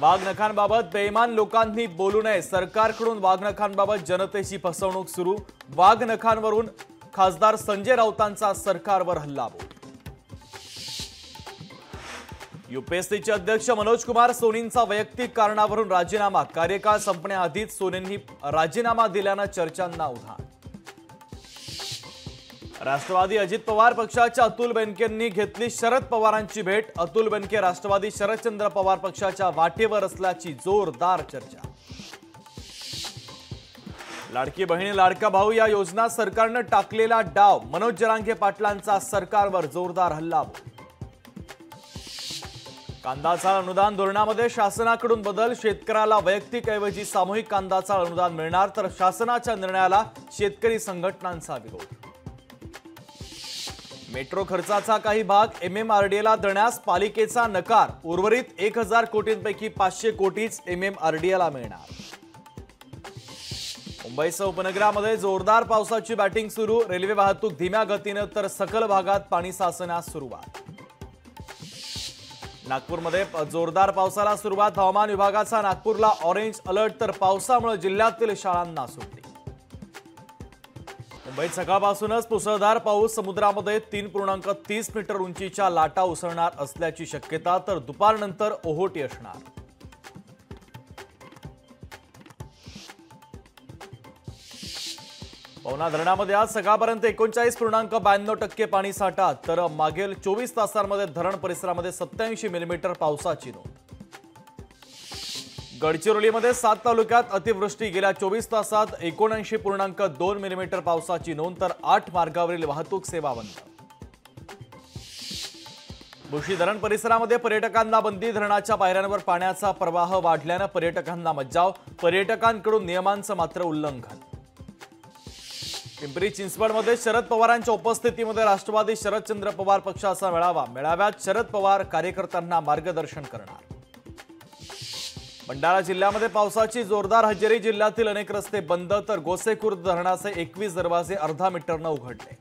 वाघनखांबाबत बेईमान लोकांनी बोलू नये, सरकारकडून वाघनखांबाबत जनतेची फसवणूक सुरू। वाघनखांवरून खासदार संजय राऊतांचा सरकारवर हल्लाबोल। यूपीएससीचे अध्यक्ष मनोज कुमार सोनींचा वैयक्तिक कारणावरून राजीनामा, कार्यकाळ संपण्याआधीच सोनींनी राजीनामा दिल्यानं चर्चांना उधाण। राष्ट्रवादी अजित पवार पक्षाच्या अतुल बेनकेंनी घेतली शरद पवारांची भेट। अतुल बेनके राष्ट्रवादी शरदचंद्र पवार पक्षाच्या वाटेवर असल्याची जोरदार चर्चा। लाडकी बहीण लाडका भाऊ या योजना सरकारने टाकलेला डाव, मनोज जरांगे पाटलांचा सरकारवर जोरदार हल्लाबोल। कांदा चाळ अनुदान धोरणामध्ये शासनाकडून बदल, शेतकऱ्याला वैयक्तिक ऐवजी सामूहिक कांदा चाळ अनुदान मिळणार, तर शासनाच्या निर्णयाला शेतकरी संघटनांचा विरोध। मेट्रो खर्चाचा काही भाग एमएमआरडीएला देण्यास पालिकेचा नकार, उर्वरित 1000 कोटींपैकी 500 कोटीच एमएमआरडीएला मिळणार। मुंबईसह उपनगरामध्ये जोरदार पावसाची बॅटिंग सुरू, रेल्वे वाहतूक धीम्या गतीने तर सखल भागात पाणी साचण्यास सुरुवात। नागपूरमध्ये जोरदार पावसाला सुरुवात, हवामान विभागाचा नागपूरला ऑरेंज अलर्ट, तर पावसामुळे जिल्ह्यातील शाळांना सुट्टी। मुंबईत सकाळपासूनच मुसळधार पाऊस, समुद्रामध्ये 3.30 मीटर उंचीच्या लाटा उसळणार असल्याची शक्यता, तर दुपारनंतर ओहोटी असणार। पवना धरणामध्ये आज सकाळपर्यंत 39.92% पाणी साठा, तर मागील 24 तासांमध्ये धरण परिसरामध्ये 87 मिलीमीटर पावसाची नोंद। गडचिरोलीमध्ये 7 तालुक्यात अतिवृष्टी, गेल्या 24 तासात 79.2 मिलीमीटर पावसाची नोंद, तर 8 मार्गावरील वाहतूक सेवा बंद। भुशी धरण परिसरामध्ये पर्यटकांना बंदी, धरणाच्या पायऱ्यांवर पाण्याचा प्रवाह वाढल्याने पर्यटकांना मज्जाव, पर्यटकांकडून नियमांचं मात्र उल्लंघन। पिंपरी चिंचवडमध्ये शरद पवारांच्या उपस्थितीमध्ये राष्ट्रवादी शरदचंद्र पवार पक्षाचा मेळावा, मेळाव्यात शरद पवार कार्यकर्त्यांना मार्गदर्शन करणार। भंडारा जिल्ह्यामध्ये पावसाची जोरदार हजेरी, जिल्ह्यातील अनेक रस्ते बंद, तर गोसेखुर्द धरणाचे 21 दरवाजे अर्धा मीटरने उघडले।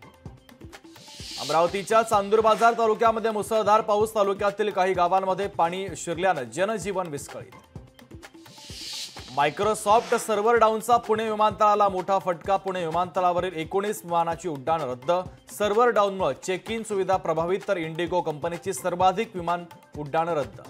अमरावतीच्या चांदूर बाजार तालुक्यामध्ये मुसळधार पाऊस, तालुक्यातील काही गावांमध्ये पाणी शिरल्याने जनजीवन विस्कळीत। मायक्रोसॉफ्ट सर्व्हर डाऊनचा पुणे विमानतळाला मोठा फटका, पुणे विमानतळावरील 19 विमानाची उड्डाण रद्द, सर्व्हर डाऊनमुळे चेक इन सुविधा प्रभावित, तर इंडिगो कंपनीची सर्वाधिक विमान उड्डाण रद्द।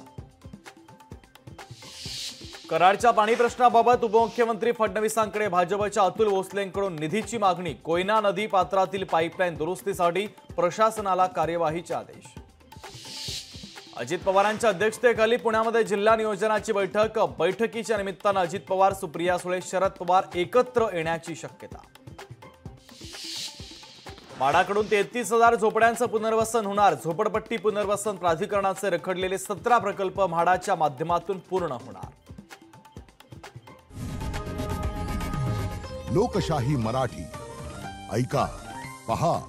कराडच्या पाणी प्रश्नाबाबत उपमुख्यमंत्री फडणवीसांकडे भाजपच्या अतुल भोसलेंकडून निधीची मागणी, कोयना नदी पात्रातील पाईपलाईन दुरुस्तीसाठी प्रशासनाला कार्यवाहीचे आदेश। अजित पवारांच्या अध्यक्षतेखाली पुण्यामध्ये जिल्हा नियोजनाची बैठक, बैठकीच्या निमित्तानं अजित पवार, सुप्रिया सुळे, शरद पवार एकत्र येण्याची शक्यता। माडाकडून 33,000 झोपड्यांचं पुनर्वसन होणार, झोपडपट्टी पुनर्वसन प्राधिकरणाचे रखडलेले 17 प्रकल्प म्हाडाच्या माध्यमातून पूर्ण होणार। लोकशाही मराठी ऐका, पहा,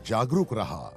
जागरूक रहा।